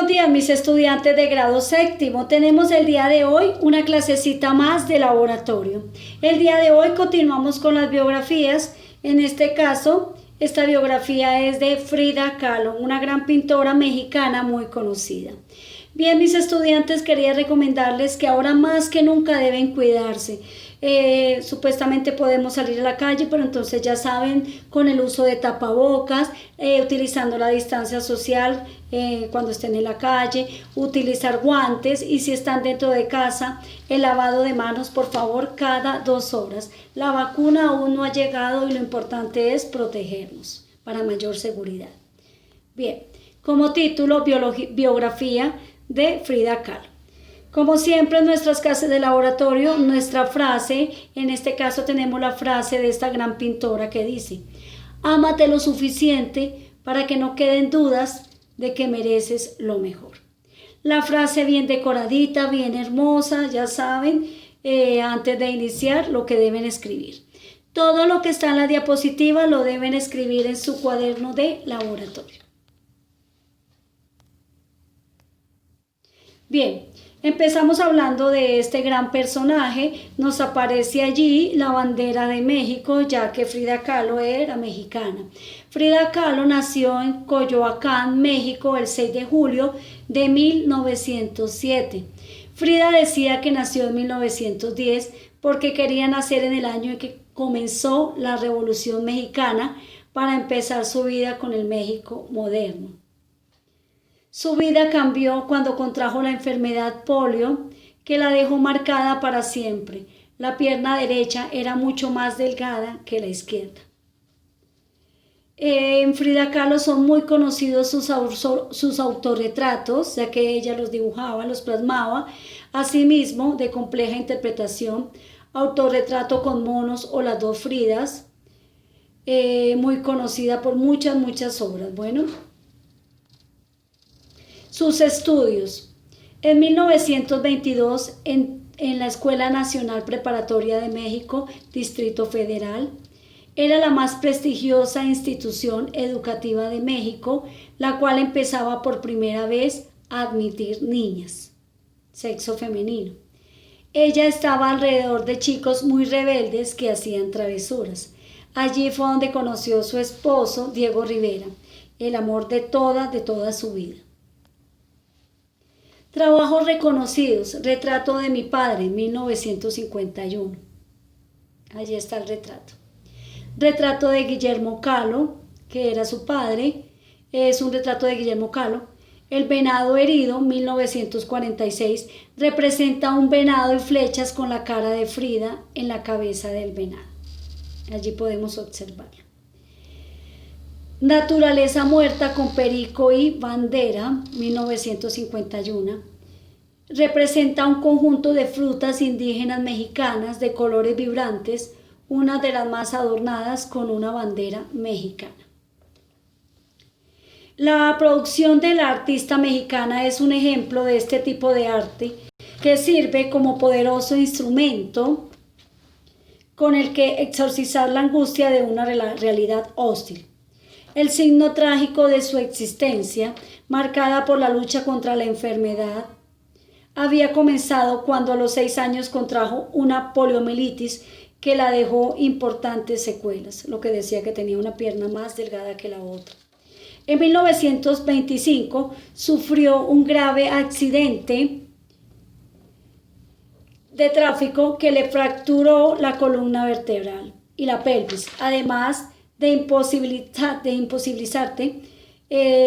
Buenos días, mis estudiantes de grado séptimo. Tenemos el día de hoy una clasecita más de laboratorio. El día de hoy continuamos con las biografías. En este caso, esta biografía es de Frida Kahlo, una gran pintora mexicana muy conocida. Bien, mis estudiantes, quería recomendarles que ahora más que nunca deben cuidarse. Supuestamente podemos salir a la calle, pero entonces ya saben, con el uso de tapabocas, utilizando la distancia social cuando estén en la calle, utilizar guantes y si están dentro de casa, el lavado de manos, por favor, cada 2 horas. La vacuna aún no ha llegado y lo importante es protegernos para mayor seguridad. Bien, como título, biografía de Frida Kahlo. Como siempre en nuestras clases de laboratorio, nuestra frase, en este caso tenemos la frase de esta gran pintora que dice: ámate lo suficiente para que no queden dudas de que mereces lo mejor. La frase bien decoradita, bien hermosa, ya saben, antes de iniciar lo que deben escribir. Todo lo que está en la diapositiva lo deben escribir en su cuaderno de laboratorio. Bien, empezamos hablando de este gran personaje. Nos aparece allí la bandera de México, ya que Frida Kahlo era mexicana. Frida Kahlo nació en Coyoacán, México, el 6 de julio de 1907. Frida decía que nació en 1910 porque quería nacer en el año en que comenzó la Revolución Mexicana para empezar su vida con el México moderno. Su vida cambió cuando contrajo la enfermedad polio, que la dejó marcada para siempre. La pierna derecha era mucho más delgada que la izquierda. En Frida Kahlo son muy conocidos sus autorretratos, ya que ella los dibujaba, los plasmaba, asimismo de compleja interpretación, autorretrato con monos o las dos Fridas, muy conocida por muchas obras. Bueno, sus estudios. En 1922, en la Escuela Nacional Preparatoria de México, Distrito Federal, era la más prestigiosa institución educativa de México, la cual empezaba por primera vez a admitir niñas, sexo femenino. Ella estaba alrededor de chicos muy rebeldes que hacían travesuras. Allí fue donde conoció a su esposo, Diego Rivera, el amor de toda su vida. Trabajos reconocidos: retrato de mi padre, 1951. Allí está el retrato. Retrato de Guillermo Kahlo, que era su padre, es un retrato de Guillermo Kahlo. El venado herido, 1946, representa un venado y flechas con la cara de Frida en la cabeza del venado. Allí podemos observarlo. Naturaleza muerta con perico y bandera, 1951. Representa un conjunto de frutas indígenas mexicanas de colores vibrantes, una de las más adornadas con una bandera mexicana. La producción de la artista mexicana es un ejemplo de este tipo de arte que sirve como poderoso instrumento con el que exorcizar la angustia de una realidad hostil. El signo trágico de su existencia, marcada por la lucha contra la enfermedad, había comenzado cuando a los 6 años contrajo una poliomielitis que la dejó importantes secuelas, lo que decía que tenía una pierna más delgada que la otra. En 1925 sufrió un grave accidente de tráfico que le fracturó la columna vertebral y la pelvis, además de imposibilizarte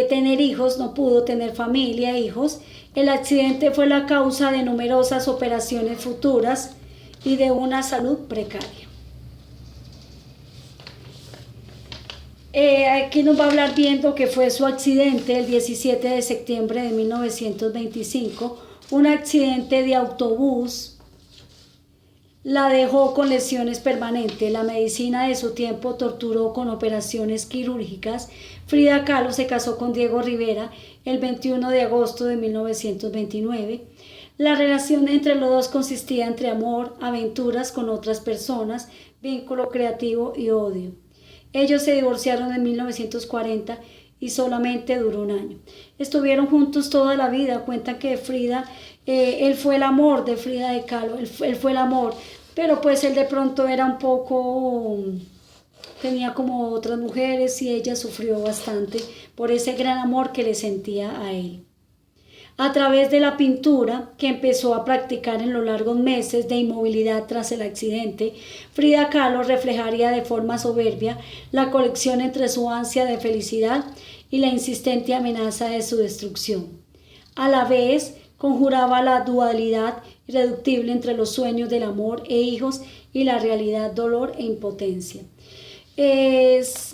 tener hijos, no pudo tener familia, hijos. El accidente fue la causa de numerosas operaciones futuras y de una salud precaria. Aquí nos va a hablar viendo que fue su accidente el 17 de septiembre de 1925, un accidente de autobús. La dejó con lesiones permanentes. La medicina de su tiempo torturó con operaciones quirúrgicas. Frida Kahlo se casó con Diego Rivera el 21 de agosto de 1929. La relación entre los dos consistía entre amor, aventuras con otras personas, vínculo creativo y odio. Ellos se divorciaron en 1940 y solamente duró un año. Estuvieron juntos toda la vida. Cuentan que Frida, él fue el amor de Frida de Kahlo, él fue el amor, pero pues él de pronto era un poco, tenía como otras mujeres y ella sufrió bastante por ese gran amor que le sentía a él. A través de la pintura, que empezó a practicar en los largos meses de inmovilidad tras el accidente, Frida Kahlo reflejaría de forma soberbia la conexión entre su ansia de felicidad y la insistente amenaza de su destrucción. A la vez, conjuraba la dualidad irreductible entre los sueños del amor e hijos y la realidad, dolor e impotencia.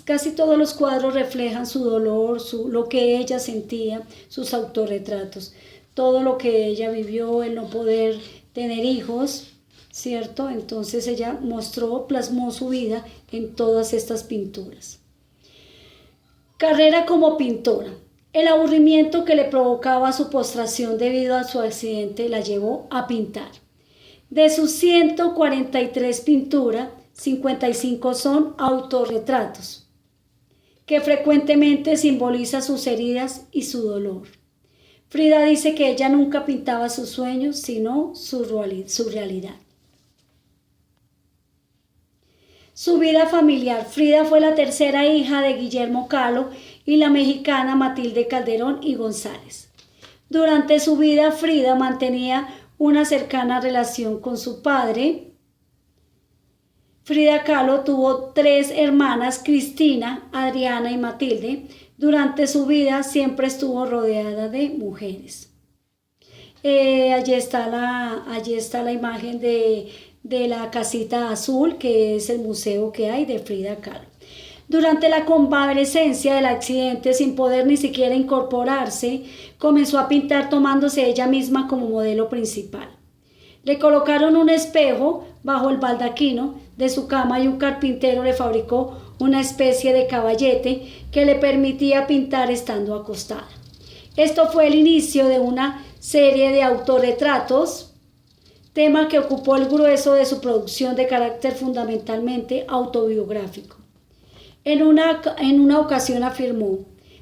Casi todos los cuadros reflejan su dolor, lo que ella sentía, sus autorretratos, todo lo que ella vivió, el no poder tener hijos, ¿cierto? Entonces ella plasmó su vida en todas estas pinturas. Carrera como pintora. El aburrimiento que le provocaba su postración debido a su accidente la llevó a pintar. De sus 143 pinturas, 55 son autorretratos, que frecuentemente simbolizan sus heridas y su dolor. Frida dice que ella nunca pintaba sus sueños, sino su realidad. Su vida familiar. Frida fue la tercera hija de Guillermo Kahlo y la mexicana Matilde Calderón y González. Durante su vida, Frida mantenía una cercana relación con su padre. Frida Kahlo tuvo 3 hermanas, Cristina, Adriana y Matilde. Durante su vida siempre estuvo rodeada de mujeres. Allí está la imagen de la casita azul, que es el museo que hay de Frida Kahlo. Durante la convalecencia del accidente, sin poder ni siquiera incorporarse, comenzó a pintar tomándose ella misma como modelo principal. Le colocaron un espejo bajo el baldaquino de su cama y un carpintero le fabricó una especie de caballete que le permitía pintar estando acostada. Esto fue el inicio de una serie de autorretratos, tema que ocupó el grueso de su producción de carácter fundamentalmente autobiográfico. En una ocasión afirmó: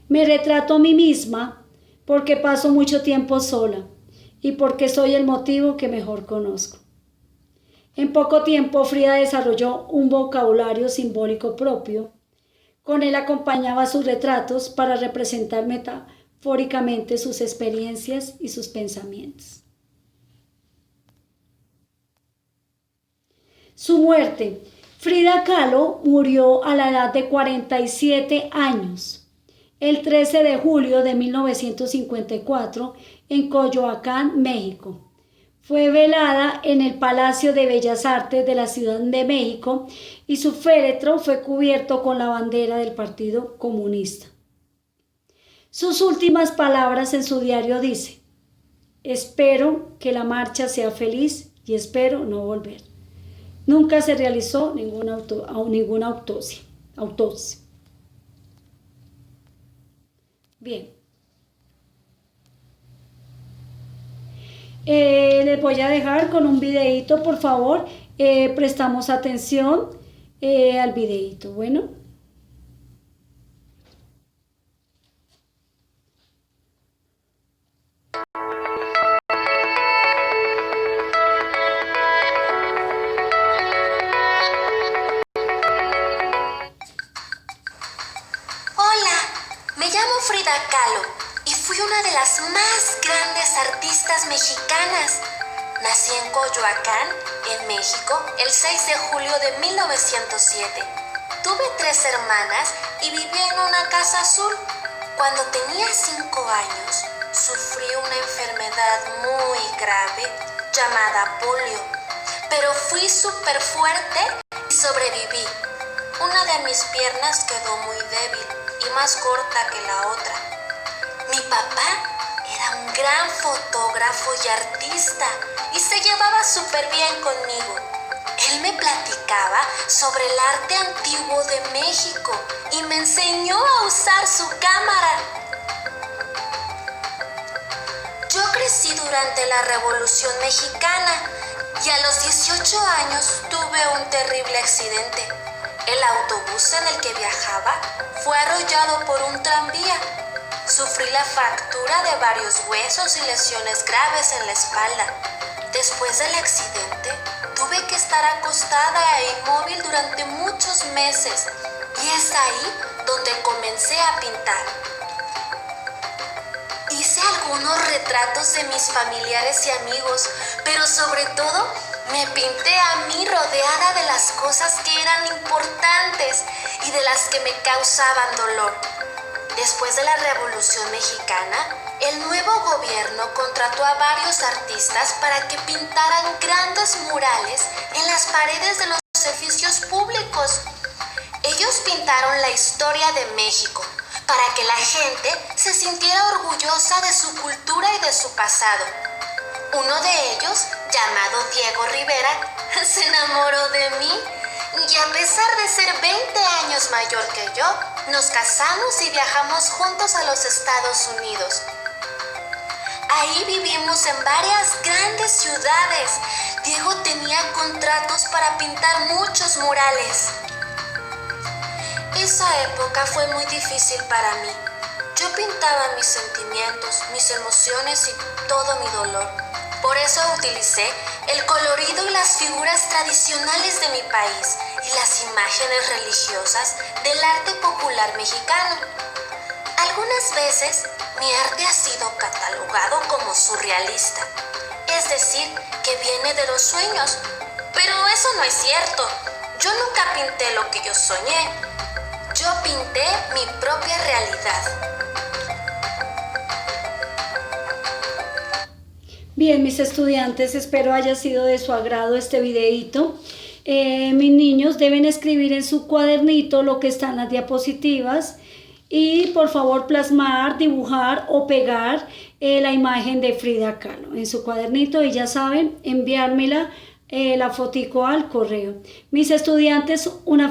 «Me retrato a mí misma porque paso mucho tiempo sola y porque soy el motivo que mejor conozco». En poco tiempo, Frida desarrolló un vocabulario simbólico propio. Con él acompañaba sus retratos para representar metafóricamente sus experiencias y sus pensamientos. Su muerte. Frida Kahlo murió a la edad de 47 años, el 13 de julio de 1954, en Coyoacán, México. Fue velada en el Palacio de Bellas Artes de la Ciudad de México y su féretro fue cubierto con la bandera del Partido Comunista. Sus últimas palabras en su diario dice: «Espero que la marcha sea feliz y espero no volver». Nunca se realizó ninguna autopsia. Bien. Les voy a dejar con un videíto, por favor. Prestamos atención al videíto. Bueno. Frida Kahlo y fui una de las más grandes artistas mexicanas. Nací en Coyoacán, en México, el 6 de julio de 1907. Tuve 3 hermanas y viví en una casa azul. Cuando tenía 5 años, sufrí una enfermedad muy grave llamada polio, pero fui súper fuerte y sobreviví. Una de mis piernas quedó muy débil y más corta que la otra. Mi papá era un gran fotógrafo y artista y se llevaba súper bien conmigo. Él me platicaba sobre el arte antiguo de México y me enseñó a usar su cámara. Yo crecí durante la Revolución Mexicana y a los 18 años tuve un terrible accidente. El autobús en el que viajaba fue arrollado por un tranvía. Sufrí la fractura de varios huesos y lesiones graves en la espalda. Después del accidente, tuve que estar acostada e inmóvil durante muchos meses y es ahí donde comencé a pintar. Hice algunos retratos de mis familiares y amigos, pero sobre todo me pinté a mí rodeada de las cosas que eran importantes y de las que me causaban dolor. Después de la Revolución Mexicana, el nuevo gobierno contrató a varios artistas para que pintaran grandes murales en las paredes de los edificios públicos. Ellos pintaron la historia de México para que la gente se sintiera orgullosa de su cultura y de su pasado. Uno de ellos, llamado Diego Rivera, se enamoró de mí y a pesar de ser 20 años mayor que yo, nos casamos y viajamos juntos a los Estados Unidos. Ahí vivimos en varias grandes ciudades. Diego tenía contratos para pintar muchos murales. Esa época fue muy difícil para mí. Yo pintaba mis sentimientos, mis emociones y todo mi dolor. Por eso utilicé el colorido y las figuras tradicionales de mi país y las imágenes religiosas del arte popular mexicano. Algunas veces mi arte ha sido catalogado como surrealista, es decir, que viene de los sueños, pero eso no es cierto. Yo nunca pinté lo que yo soñé, yo pinté mi propia realidad. Bien, mis estudiantes, espero haya sido de su agrado este videíto. Mis niños deben escribir en su cuadernito lo que está en las diapositivas y por favor plasmar, dibujar o pegar la imagen de Frida Kahlo en su cuadernito y ya saben, enviármela la fotico al correo. Mis estudiantes, una